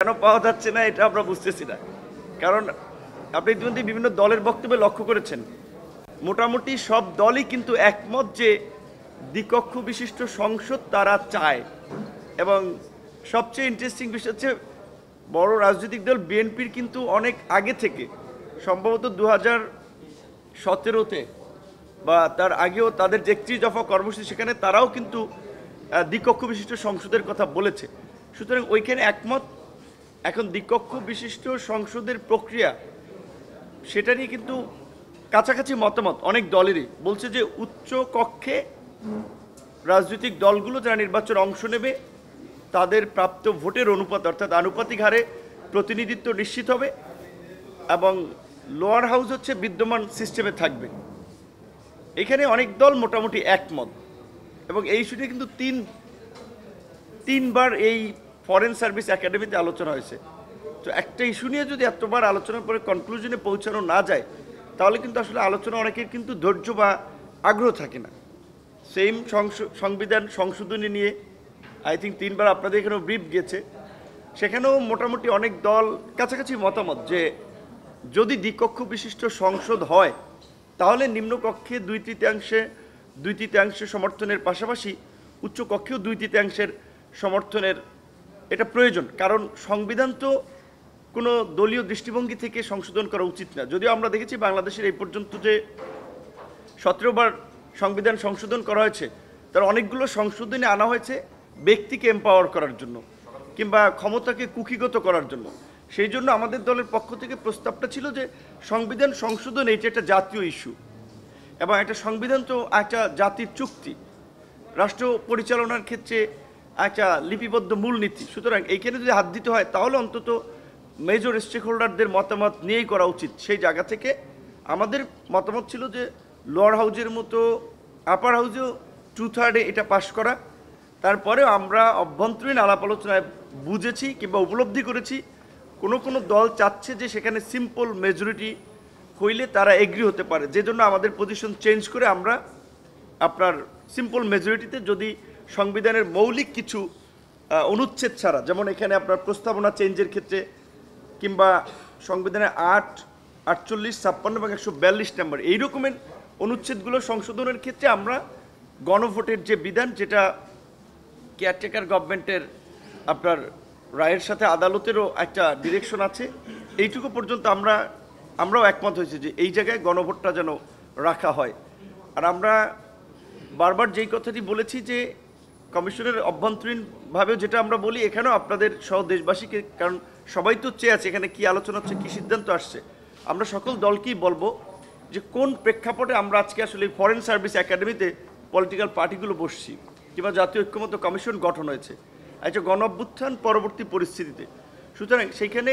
কেন পাওয়া যাচ্ছে না এটা আমরা বুঝতেছি না। কারণ আপনি ইতিমধ্যে বিভিন্ন দলের বক্তব্যে লক্ষ্য করেছেন, মোটামুটি সব দলই কিন্তু একমত যে দ্বিকক্ষ বিশিষ্ট সংসদ তারা চায়। এবং সবচেয়ে ইন্টারেস্টিং বিষয় হচ্ছে বড় রাজনৈতিক দল বিএনপির কিন্তু অনেক আগে থেকে, সম্ভবত 2017-তে বা তার আগেও তাদের যে 31 দফা কর্মসূচি, সেখানে তারাও কিন্তু দ্বিকক্ষ বিশিষ্ট সংসদের কথা বলেছে। সুতরাং ওইখানে একমত। এখন দ্বিকক্ষ বিশিষ্ট সংসদের প্রক্রিয়া, সেটা নিয়ে কিন্তু কাছাকাছি মতামত অনেক দলেরই। বলছে যে উচ্চ কক্ষে রাজনৈতিক দলগুলো যারা নির্বাচনে অংশ নেবে তাদের প্রাপ্ত ভোটের অনুপাত, অর্থাৎ আনুপাতিক হারে প্রতিনিধিত্ব নিশ্চিত হবে, এবং লোয়ার হাউস হচ্ছে বিদ্যমান সিস্টেমে থাকবে। এখানে অনেক দল মোটামুটি একমত। এবং এই ইস্যুটি কিন্তু তিনবার এই ফরেন সার্ভিস একাডেমিতে আলোচনা হয়েছে। তো একটা ইস্যু নিয়ে যদি এতবার আলোচনার পরে কনক্লুশনে পৌঁছানো না যায়, তাহলে কিন্তু আসলে আলোচনা অনেকের কিন্তু ধৈর্য বা আগ্রহ থাকে না। সেম সংবিধান সংশোধনী নিয়ে আই থিঙ্ক 3বার আপনাদের এখানেও ব্রিফ গেছে, সেখানেও মোটামুটি অনেক দল কাছাকাছি মতামত যে যদি দ্বিকক্ষ বিশিষ্ট সংসদ হয়, তাহলে নিম্নকক্ষে 2/3 সমর্থনের পাশাপাশি উচ্চকক্ষেও 2/3 সমর্থনের এটা প্রয়োজন। কারণ সংবিধান তো কোনো দলীয় দৃষ্টিভঙ্গি থেকে সংশোধন করা উচিত না। যদিও আমরা দেখেছি বাংলাদেশের এই পর্যন্ত যে 17বার সংবিধান সংশোধন করা হয়েছে, তার অনেকগুলো সংশোধনী আনা হয়েছে ব্যক্তিকে এম্পাওয়ার করার জন্য কিংবা ক্ষমতাকে কুক্ষিগত করার জন্য। সেই জন্য আমাদের দলের পক্ষ থেকে প্রস্তাবটা ছিল যে সংবিধান সংশোধন এইটা একটা জাতীয় ইস্যু, এবং একটা সংবিধান তো একটা জাতির চুক্তি, রাষ্ট্র পরিচালনার ক্ষেত্রে একটা লিপিবদ্ধ মূলনীতি। সুতরাং এইখানে যদি হাত দিতে হয়, তাহলে অন্তত মেজর স্টেক হোল্ডারদের মতামত নিয়েই করা উচিত। সেই জায়গা থেকে আমাদের মতামত ছিল যে লোয়ার হাউজের মতো আপার হাউজেও 2/3 এটা পাশ করা। তারপরেও আমরা অভ্যন্তরীণ আলাপ আলোচনায় বুঝেছি কিংবা উপলব্ধি করেছি কোনো দল চাচ্ছে যে সেখানে সিম্পল মেজরিটি হইলে তারা এগ্রি হতে পারে, যে জন্য আমাদের পজিশন চেঞ্জ করে আমরা আপনার সিম্পল মেজরিটিতে, যদি সংবিধানের মৌলিক কিছু অনুচ্ছেদ ছাড়া, যেমন এখানে আপনার প্রস্তাবনা চেঞ্জের ক্ষেত্রে কিংবা সংবিধানের 8, 48, 56 এবং 142 নম্বর এই রকমের অনুচ্ছেদগুলো সংশোধনের ক্ষেত্রে আমরা গণভোটের যে বিধান, যেটা কেয়ারটেকার গভর্নমেন্টের আপনার রায়ের সাথে আদালতেরও একটা ডিরেকশন আছে, এইটুকু পর্যন্ত আমরাও একমত হয়েছে যে এই জায়গায় গণভোটটা যেন রাখা হয়। আর আমরা বারবার যেই কথাটি বলেছি যে কমিশনের অভ্যন্তরীণভাবেও যেটা আমরা বলি, এখানেও আপনাদের সহ দেশবাসীকে, কারণ সবাই তো চেয়ে আছে এখানে কী আলোচনা হচ্ছে, কী সিদ্ধান্ত আসছে, আমরা সকল দলকেই বলবো যে কোন প্রেক্ষাপটে আমরা আজকে আসলে ফরেন সার্ভিস একাডেমিতে পলিটিক্যাল পার্টিগুলো বসছি কিংবা জাতীয় ঐক্যমত্য কমিশন গঠন হয়েছে একটা গণ অভ্যুত্থান পরবর্তী পরিস্থিতিতে। সুতরাং সেইখানে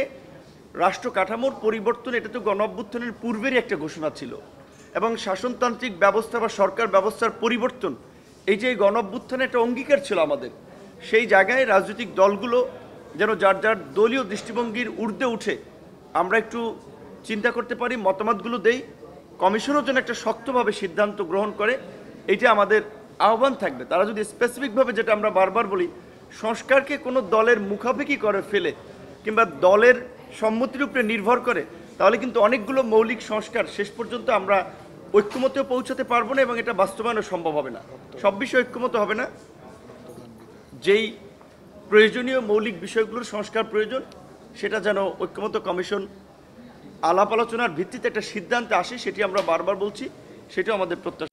রাষ্ট্র কাঠামোর পরিবর্তন, এটা তো গণ অভ্যুত্থানের পূর্বেরই একটা ঘোষণা ছিল, এবং শাসনতান্ত্রিক ব্যবস্থা বা সরকার ব্যবস্থার পরিবর্তন, এই যে গণ অভ্যুত্থানের একটা অঙ্গীকার ছিল আমাদের। সেই জায়গায় রাজনৈতিক দলগুলো যেন যার যার দলীয় দৃষ্টিভঙ্গির ঊর্ধ্বে উঠে আমরা একটু চিন্তা করতে পারি, মতামতগুলো দেই, কমিশনও যেন একটা শক্তভাবে সিদ্ধান্ত গ্রহণ করে, এইটা আমাদের আহ্বান থাকবে। তারা যদি স্পেসিফিকভাবে, যেটা আমরা বারবার বলি, সংস্কারকে কোনো দলের মুখাপেক্ষি করে ফেলে কিংবা দলের সম্মতির উপরে নির্ভর করে, তাহলে কিন্তু অনেকগুলো মৌলিক সংস্কার শেষ পর্যন্ত আমরা ঐক্যমতেও পৌঁছাতে পারবো না, এবং এটা বাস্তবায়নও সম্ভব হবে না। সব বিষয়ে ঐক্যমত হবে না। যেই প্রয়োজনীয় মৌলিক বিষয়গুলোর সংস্কার প্রয়োজন, সেটা যেন ঐক্যমত্য কমিশন আলাপ আলোচনার ভিত্তিতে একটা সিদ্ধান্তে আসে, সেটি আমরা বারবার বলছি, সেটাও আমাদের প্রত্যাশা।